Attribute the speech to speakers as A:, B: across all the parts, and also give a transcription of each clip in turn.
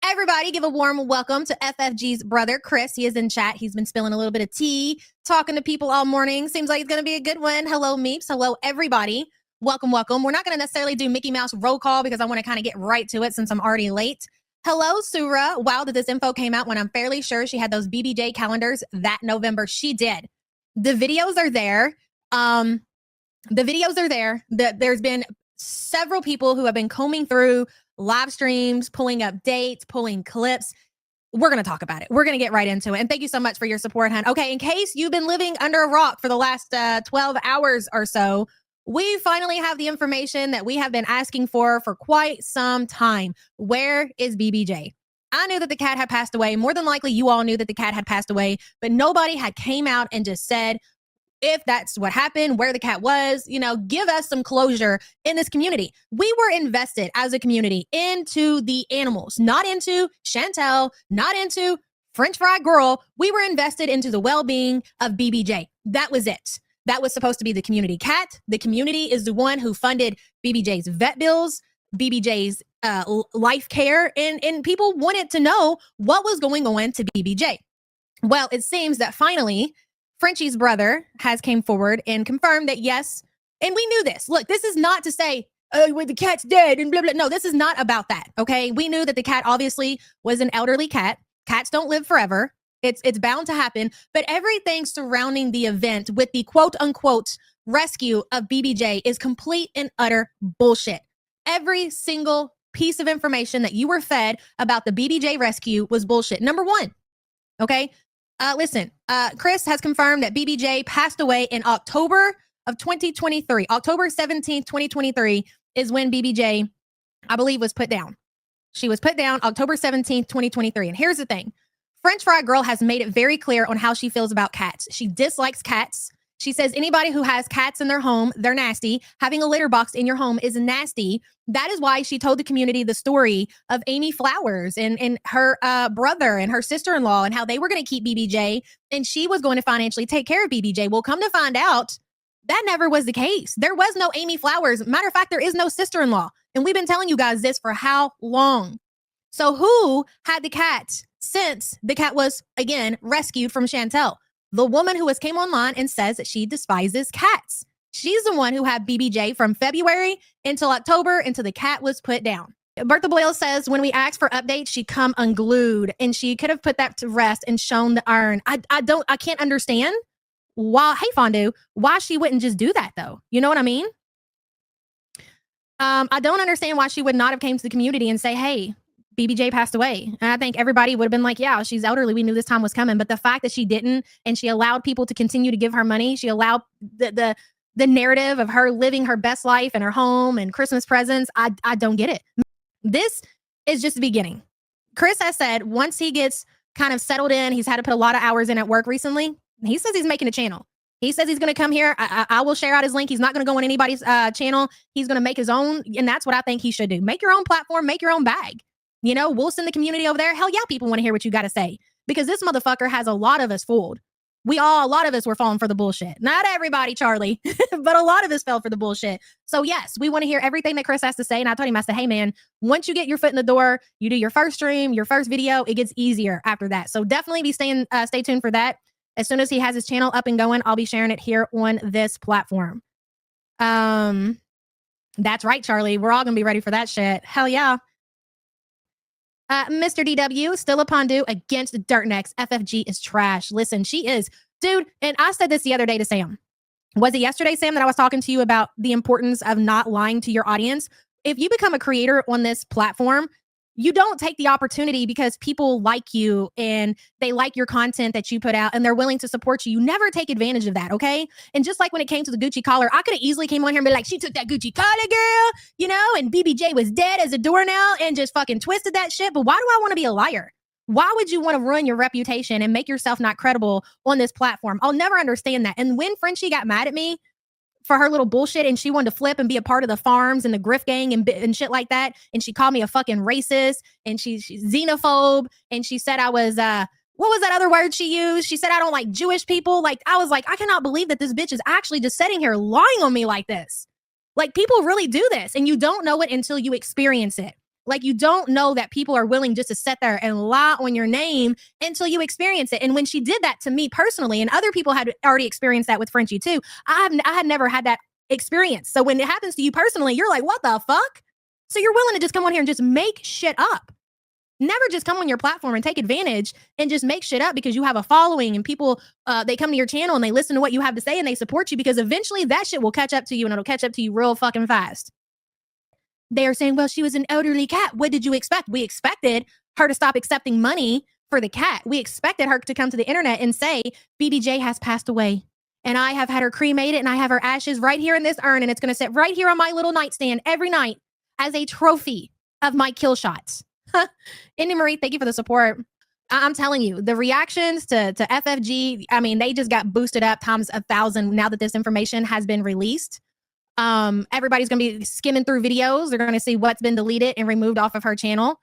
A: Everybody give a warm welcome to FFG's brother, Chris. He is in chat. He's been spilling a little bit of tea, talking to people all morning. Seems like it's going to be a good one. Hello, Meeps. Hello, everybody. Welcome, welcome. We're not going to necessarily do Mickey Mouse roll call because I want to kind of get right to it since I'm already late. Hello, Sura. Wow, that this info came out when I'm fairly sure she had those BBJ calendars that November. She did. The videos are there. There's been several people who have been combing through live streams, pulling up dates, pulling clips. We're going to talk about it. We're going to get right into it. And thank you so much for your support, hon. Okay, in case you've been living under a rock for the last 12 hours or so, we finally have the information that we have been asking for quite some time. Where is BBJ? I knew that the cat had passed away. More than likely, you all knew that the cat had passed away, but nobody had came out and just said, if that's what happened, where the cat was, give us some closure in this community. We were invested as a community into the animals, not into Chantel, not into French Fry Girl. We were invested into the well-being of BBJ. That was it. That was supposed to be the community cat. The community is the one who funded BBJ's vet bills, BBJ's life care, and people wanted to know what was going on to BBJ. Well, it seems that finally, Frenchie's brother has came forward and confirmed that yes, and we knew this. Look, this is not to say, oh, well, the cat's dead and blah, blah. No, this is not about that, okay? We knew that the cat obviously was an elderly cat. Cats don't live forever. It's bound to happen. But everything surrounding the event with the quote-unquote rescue of BBJ is complete and utter bullshit. Every single piece of information that you were fed about the BBJ rescue was bullshit. Number one, okay? Listen, Chris has confirmed that BBJ passed away in October of 2023. October 17th, 2023 is when BBJ, I believe, was put down. She was put down October 17th, 2023. And here's the thing. French Fry Girl has made it very clear on how she feels about cats. She dislikes cats. She says anybody who has cats in their home, they're nasty. Having a litter box in your home is nasty. That is why she told the community the story of Amy Flowers and her brother and her sister-in-law and how they were going to keep BBJ and she was going to financially take care of BBJ. Well, come to find out, that never was the case. There was no Amy Flowers. Matter of fact, there is no sister-in-law. And we've been telling you guys this for how long? So who had the cat since the cat was, again, rescued from Chantel? The woman who has came online and says that she despises cats. She's the one who had BBJ from February until October until the cat was put down. Bertha Boyle says when we asked for updates, she come unglued and she could have put that to rest and shown the urn. I can't understand why, hey Fondue, why she wouldn't just do that though. You know what I mean? I don't understand why she would not have came to the community and say, hey, BBJ passed away. And I think everybody would have been like, yeah, she's elderly. We knew this time was coming. But the fact that she didn't, and she allowed people to continue to give her money, she allowed the narrative of her living her best life in her home and Christmas presents, I don't get it. This is just the beginning. Chris has said once he gets kind of settled in, he's had to put a lot of hours in at work recently. He says he's making a channel. He says he's going to come here. I will share out his link. He's not going to go on anybody's channel. He's going to make his own. And that's what I think he should do. Make your own platform, make your own bag. We'll send the community over there. Hell yeah, people want to hear what you got to say because this motherfucker has a lot of us fooled. A lot of us were falling for the bullshit. Not everybody, Charlie, but a lot of us fell for the bullshit. So yes, we want to hear everything that Chris has to say. And I told him, I said, hey man, once you get your foot in the door, you do your first stream, your first video, it gets easier after that. So definitely stay tuned for that. As soon as he has his channel up and going, I'll be sharing it here on this platform. That's right, Charlie. We're all going to be ready for that shit. Hell yeah. Mr. DW, still a Pondu against Dirtnex. FFG is trash. Listen, she is. Dude, and I said this the other day to Sam. Was it yesterday, Sam, that I was talking to you about the importance of not lying to your audience? If you become a creator on this platform, you don't take the opportunity because people like you and they like your content that you put out and they're willing to support you. You never take advantage of that, okay? And just like when it came to the Gucci collar, I could have easily came on here and be like, she took that Gucci collar, girl, and BBJ was dead as a doornail and just fucking twisted that shit. But why do I want to be a liar? Why would you want to ruin your reputation and make yourself not credible on this platform? I'll never understand that. And when Frenchie got mad at me for her little bullshit and she wanted to flip and be a part of the farms and the grift gang and shit like that. And she called me a fucking racist and she's xenophobe. And she said I was, what was that other word she used? She said, I don't like Jewish people. Like, I was like, I cannot believe that this bitch is actually just sitting here lying on me like this. Like, people really do this and you don't know it until you experience it. Like, you don't know that people are willing just to sit there and lie on your name until you experience it. And when she did that to me personally, and other people had already experienced that with Frenchie too, I had never had that experience. So when it happens to you personally, you're like, what the fuck? So you're willing to just come on here and just make shit up. Never just come on your platform and take advantage and just make shit up because you have a following and people, they come to your channel and they listen to what you have to say and they support you, because eventually that shit will catch up to you, and it'll catch up to you real fucking fast. They are saying, well, she was an elderly cat. What did you expect? We expected her to stop accepting money for the cat. We expected her to come to the internet and say, BBJ has passed away. And I have had her cremated and I have her ashes right here in this urn. And it's going to sit right here on my little nightstand every night as a trophy of my kill shots. Indy Marie, thank you for the support. I'm telling you, the reactions to FFG, I mean, they just got boosted up times 1,000 now that this information has been released. Everybody's going to be skimming through videos. They're going to see what's been deleted and removed off of her channel.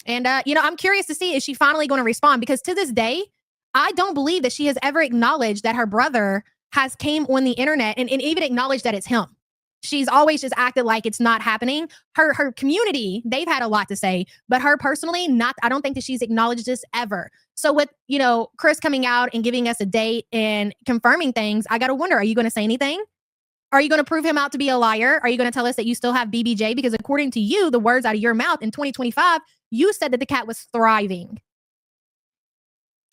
A: And, I'm curious to see, is she finally going to respond? Because to this day, I don't believe that she has ever acknowledged that her brother has came on the internet and even acknowledged that it's him. She's always just acted like it's not happening. Her community, they've had a lot to say, but her personally, not. I don't think that she's acknowledged this ever. So with, Chris coming out and giving us a date and confirming things, I got to wonder, are you going to say anything? Are you going to prove him out to be a liar? Are you going to tell us that you still have BBJ? Because according to you, the words out of your mouth in 2025, you said that the cat was thriving.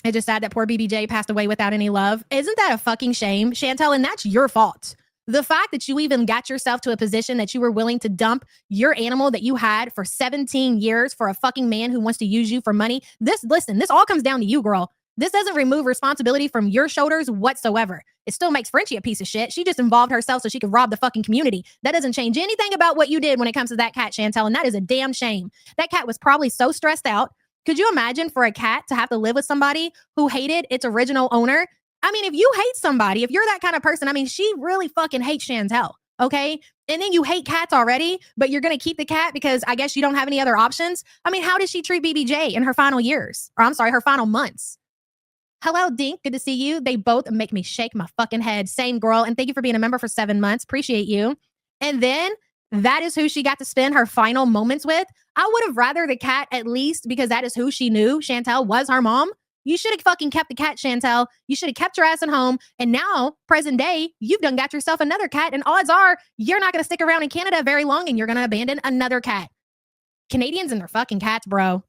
A: It's just sad that poor BBJ passed away without any love. Isn't that a fucking shame, Chantel? And that's your fault. The fact that you even got yourself to a position that you were willing to dump your animal that you had for 17 years for a fucking man who wants to use you for money. This all comes down to you, girl. This doesn't remove responsibility from your shoulders whatsoever. It still makes Frenchie a piece of shit. She just involved herself so she could rob the fucking community. That doesn't change anything about what you did when it comes to that cat, Chantel, and that is a damn shame. That cat was probably so stressed out. Could you imagine for a cat to have to live with somebody who hated its original owner? I mean, if you hate somebody, if you're that kind of person, I mean, she really fucking hates Chantel, okay? And then you hate cats already, but you're going to keep the cat because I guess you don't have any other options. I mean, how did she treat BBJ in her final years? Or I'm sorry, her final months? Hello, Dink. Good to see you. They both make me shake my fucking head. Same girl. And thank you for being a member for 7 months. Appreciate you. And then that is who she got to spend her final moments with. I would have rather the cat, at least because that is who she knew. Chantel was her mom. You should have fucking kept the cat, Chantel. You should have kept your ass at home. And now, present day, you've done got yourself another cat. And odds are you're not going to stick around in Canada very long and you're going to abandon another cat. Canadians and their fucking cats, bro.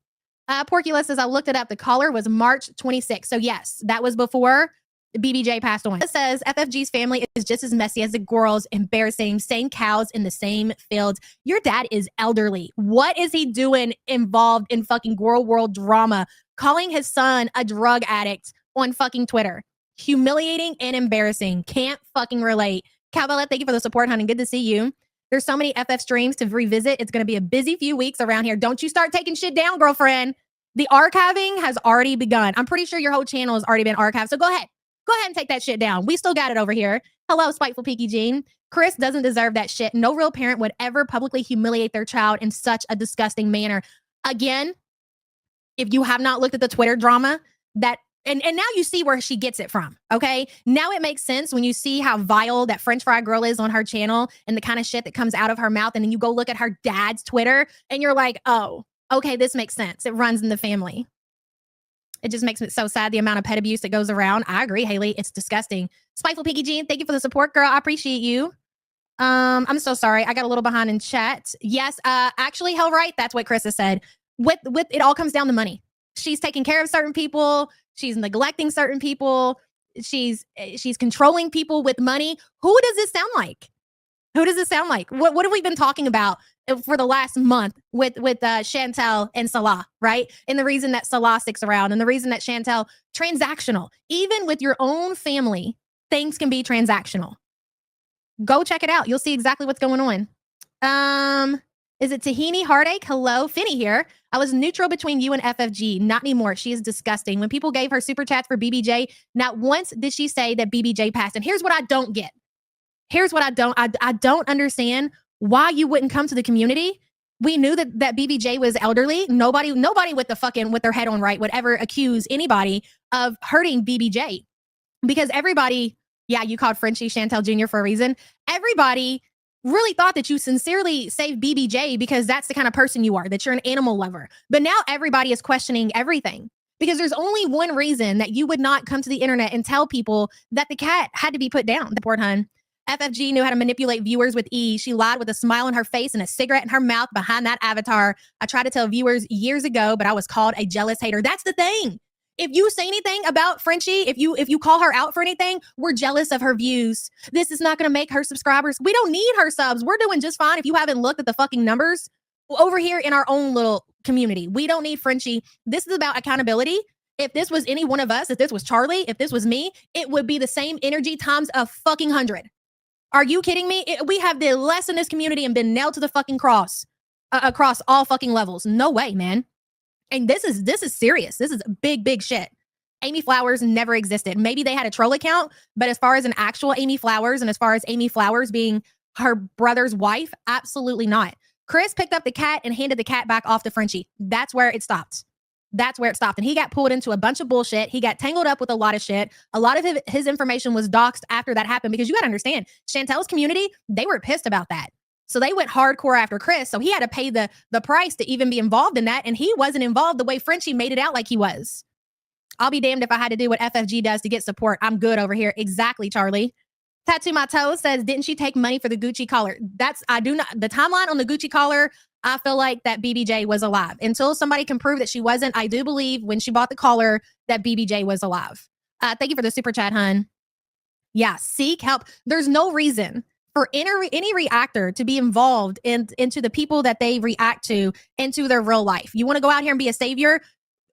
A: Porcula says, I looked it up. The caller was March 26th. So yes, that was before BBJ passed on. It says FFG's family is just as messy as the girls. Embarrassing. Same cows in the same fields. Your dad is elderly. What is he doing involved in fucking girl world drama? Calling his son a drug addict on fucking Twitter. Humiliating and embarrassing. Can't fucking relate. Cowbella, thank you for the support, honey. Good to see you. There's so many FF streams to revisit. It's going to be a busy few weeks around here. Don't you start taking shit down, girlfriend. The archiving has already begun. I'm pretty sure your whole channel has already been archived. So go ahead. Go ahead and take that shit down. We still got it over here. Hello, Spiteful Peaky Jean. Chris doesn't deserve that shit. No real parent would ever publicly humiliate their child in such a disgusting manner. Again, if you have not looked at the Twitter drama, that and now you see where she gets it from, okay? Now it makes sense when you see how vile that French fry girl is on her channel and the kind of shit that comes out of her mouth, and then you go look at her dad's Twitter and you're like, oh, okay, this makes sense. It runs in the family. It just makes it so sad, the amount of pet abuse that goes around. I agree, Haley. It's disgusting. Spiteful Piggy Jean, thank you for the support, girl. I appreciate you. I'm so sorry. I got a little behind in chat. Yes, actually, hell right. That's what Chris has said. With it all comes down to money. She's taking care of certain people. She's neglecting certain people. She's controlling people with money. Who does this sound like? Who does this sound like? What have we been talking about for the last month with Chantel and Salah, right? And the reason that Salah sticks around and the reason that Chantel, transactional. Even with your own family, things can be transactional. Go check it out. You'll see exactly what's going on. Is it Tahini Heartache? Hello, Finny here. I was neutral between you and FFG. Not anymore. She is disgusting. When people gave her super chats for BBJ, not once did she say that BBJ passed. And here's what I don't get. Here's what I don't understand why you wouldn't come to the community. We knew that BBJ was elderly. Nobody with their head on right would ever accuse anybody of hurting BBJ, because everybody, yeah, you called Frenchie Chantel Jr. for a reason. Everybody really thought that you sincerely saved BBJ because that's the kind of person you are, that you're an animal lover. But now everybody is questioning everything because there's only one reason that you would not come to the internet and tell people that the cat had to be put down. The poor hun. FFG knew how to manipulate viewers with ease. She lied with a smile on her face and a cigarette in her mouth behind that avatar. I tried to tell viewers years ago, but I was called a jealous hater. That's the thing. If you say anything about Frenchie, if you call her out for anything, we're jealous of her views. This is not going to make her subscribers. We don't need her subs. We're doing just fine if you haven't looked at the fucking numbers over here in our own little community. We don't need Frenchie. This is about accountability. If this was any one of us, if this was Charlie, if this was me, it would be the same energy times a fucking 100. Are you kidding me? We have the less in this community and been nailed to the fucking cross across all fucking levels. No way, man. And this is serious. This is big, big shit. Amy Flowers never existed. Maybe they had a troll account, but as far as an actual Amy Flowers and as far as Amy Flowers being her brother's wife, absolutely not. Chris picked up the cat and handed the cat back off to Frenchie. That's where it stopped. That's where it stopped. And he got pulled into a bunch of bullshit. He got tangled up with a lot of shit. A lot of his information was doxed after that happened because you got to understand, Chantel's community, they were pissed about that. So they went hardcore after Chris. So he had to pay the price to even be involved in that. And he wasn't involved the way Frenchie made it out like he was. I'll be damned if I had to do what FFG does to get support. I'm good over here. Exactly, Charlie. Tattoo My Toe says, didn't she take money for the Gucci collar? The timeline on the Gucci collar, I feel like that BBJ was alive. Until somebody can prove that she wasn't, I do believe when she bought the collar that BBJ was alive. Thank you for the super chat, hun. Yeah, seek help. There's no reason for any reactor to be involved into the people that they react to into their real life. You want to go out here and be a savior?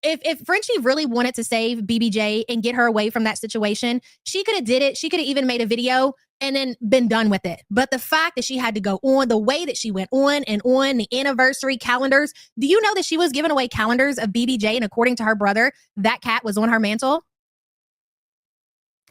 A: If Frenchie really wanted to save BBJ and get her away from that situation, she could have did it. She could have even made a video and then been done with it. But the fact that she had to go on the way that she went on and on, the anniversary calendars, do you know that she was giving away calendars of BBJ and according to her brother, that cat was on her mantle?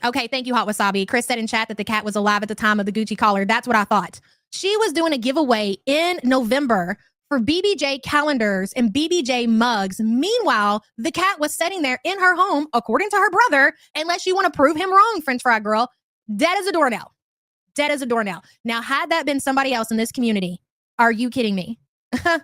A: Okay, thank you, Hot Wasabi. Chris said in chat that the cat was alive at the time of the Gucci collar. That's what I thought. She was doing a giveaway in November for BBJ calendars and BBJ mugs. Meanwhile, the cat was sitting there in her home, according to her brother, unless you want to prove him wrong, French fry girl, dead as a doornail. Dead as a doornail. Now, had that been somebody else in this community, are you kidding me?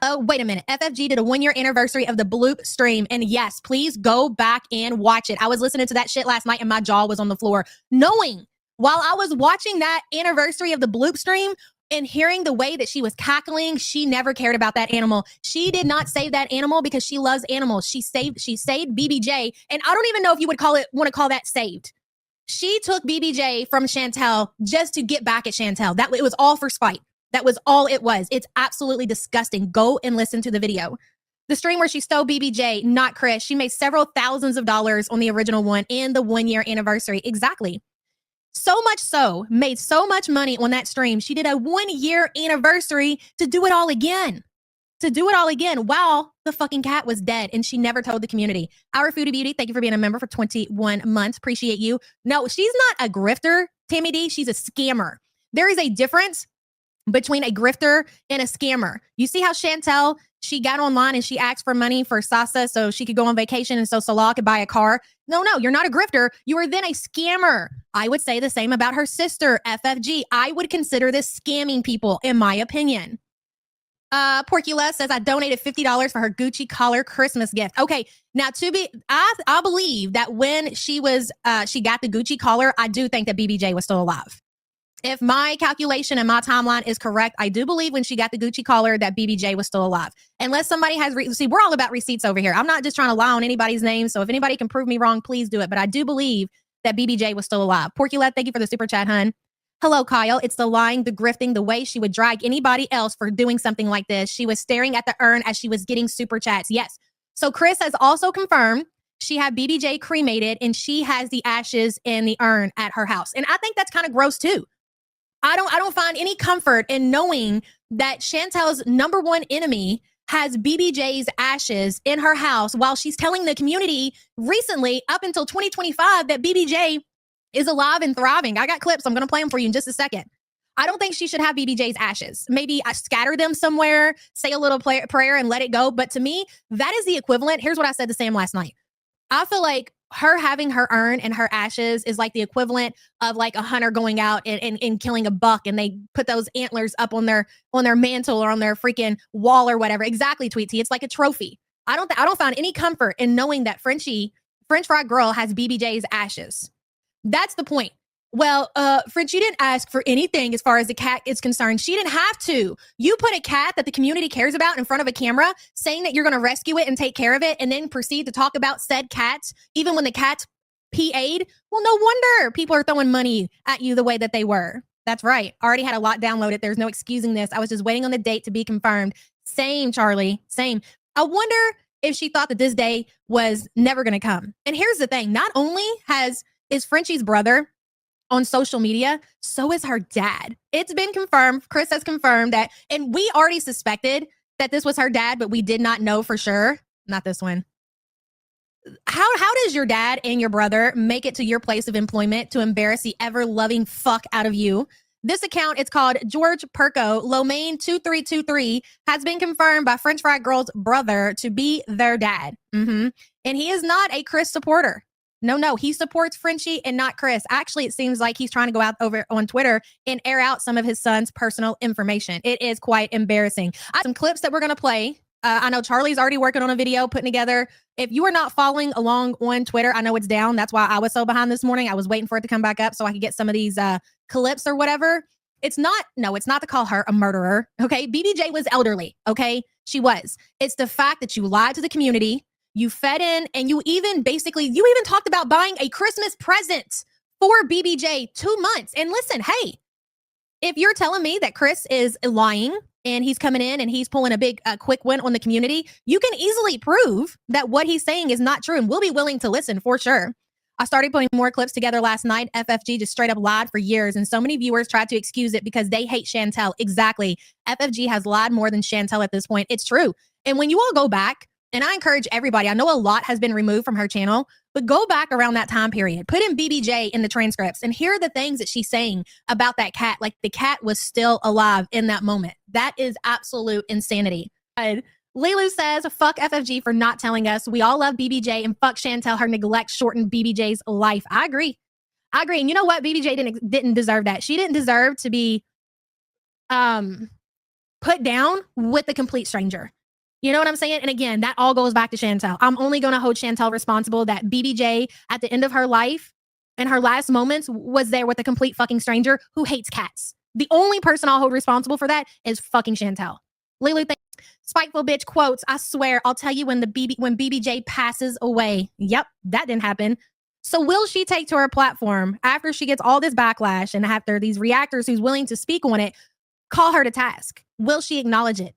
A: Oh, wait a minute. FFG did a 1-year anniversary of the Bloop stream. And yes, please go back and watch it. I was listening to that shit last night and my jaw was on the floor, knowing while I was watching that anniversary of the Bloop stream and hearing the way that she was cackling, she never cared about that animal. She did not save that animal because she loves animals. She saved BBJ. And I don't even know if you would want to call that saved. She took BBJ from Chantel just to get back at Chantel. It was all for spite. That was all it was. It's absolutely disgusting. Go and listen to the video. The stream where she stole BBJ, not Chris. She made several thousands of dollars on the original one and the 1-year anniversary. Exactly. So much so, made so much money on that stream. She did a 1-year anniversary to do it all again. While the fucking cat was dead and she never told the community. Our Foodie Beauty, thank you for being a member for 21 months. Appreciate you. No, she's not a grifter, Tammy D. She's a scammer. There is a difference between a grifter and a scammer. You see how Chantel, she got online and she asked for money for Sasa so she could go on vacation and so Salah could buy a car. No, you're not a grifter. You are then a scammer. I would say the same about her sister, FFG. I would consider this scamming people, in my opinion. Porcula says, I donated $50 for her Gucci collar Christmas gift. Okay, now I believe that when she got the Gucci collar, I do think that BBJ was still alive. If my calculation and my timeline is correct, I do believe when she got the Gucci collar that BBJ was still alive. Unless somebody has, see, we're all about receipts over here. I'm not just trying to lie on anybody's name. So if anybody can prove me wrong, please do it. But I do believe that BBJ was still alive. Porculette, thank you for the super chat, hun. Hello, Kyle. It's the lying, the grifting, the way she would drag anybody else for doing something like this. She was staring at the urn as she was getting super chats. Yes. So Chris has also confirmed she had BBJ cremated and she has the ashes in the urn at her house. And I think that's kind of gross too. I don't find any comfort in knowing that Chantel's number one enemy has BBJ's ashes in her house while she's telling the community recently up until 2025 that BBJ is alive and thriving. I got clips. I'm going to play them for you in just a second. I don't think she should have BBJ's ashes. Maybe I scatter them somewhere, say a little prayer and let it go. But to me, that is the equivalent. Here's what I said to Sam last night. I feel like her having her urn and her ashes is like the equivalent of like a hunter going out and killing a buck, and they put those antlers up on their mantle or on their freaking wall or whatever. Exactly, Tweet T. It's like a trophy. I don't find any comfort in knowing that French Fry Girl has BBJ's ashes. That's the point. Well, French, you didn't ask for anything as far as the cat is concerned. She didn't have to. You put a cat that the community cares about in front of a camera, saying that you're going to rescue it and take care of it, and then proceed to talk about said cat, even when the cat's PA'd. Well, no wonder people are throwing money at you the way that they were. That's right. Already had a lot downloaded. There's no excusing this. I was just waiting on the date to be confirmed. Same, Charlie. Same. I wonder if she thought that this day was never going to come. And here's the thing. Not only is Frenchie's brother on social media, so is her dad. It's been confirmed. Chris has confirmed that, and we already suspected that this was her dad, but we did not know for sure. Not this one. How does your dad and your brother make it to your place of employment to embarrass the ever-loving fuck out of you? This account, it's called George Perko, Lomain 2323, has been confirmed by French Fry Girl's brother to be their dad. And he is not a Chris supporter. No, he supports Frenchie and not Chris. Actually, it seems like he's trying to go out over on Twitter and air out some of his son's personal information. It is quite embarrassing. I have some clips that we're going to play. I know Charlie's already working on a video, putting together. If you are not following along on Twitter, I know it's down. That's why I was so behind this morning. I was waiting for it to come back up so I could get some of these clips or whatever. It's not to call her a murderer. Okay. BBJ was elderly. Okay. She was. It's the fact that you lied to the community. You fed in, and you even talked about buying a Christmas present for BBJ 2 months. And listen, hey, if you're telling me that Chris is lying and he's coming in and he's pulling a big quick win on the community, you can easily prove that what he's saying is not true, and we'll be willing to listen for sure. I started putting more clips together last night. FFG just straight up lied for years, and so many viewers tried to excuse it because they hate Chantel. Exactly. FFG has lied more than Chantel at this point. It's true. And when you all go back, and I encourage everybody, I know a lot has been removed from her channel, but go back around that time period. Put in BBJ in the transcripts and hear the things that she's saying about that cat. Like the cat was still alive in that moment. That is absolute insanity. Lilu says, fuck FFG for not telling us. We all love BBJ, and fuck Chantel. Her neglect shortened BBJ's life. I agree. And you know what? BBJ didn't deserve that. She didn't deserve to be put down with a complete stranger. You know what I'm saying? And again, that all goes back to Chantel. I'm only going to hold Chantel responsible that BBJ at the end of her life and her last moments was there with a complete fucking stranger who hates cats. The only person I'll hold responsible for that is fucking Chantel. Lily, spiteful bitch quotes, I swear, I'll tell you when BBJ passes away. Yep, that didn't happen. So will she take to her platform after she gets all this backlash and after these reactors who's willing to speak on it, call her to task? Will she acknowledge it?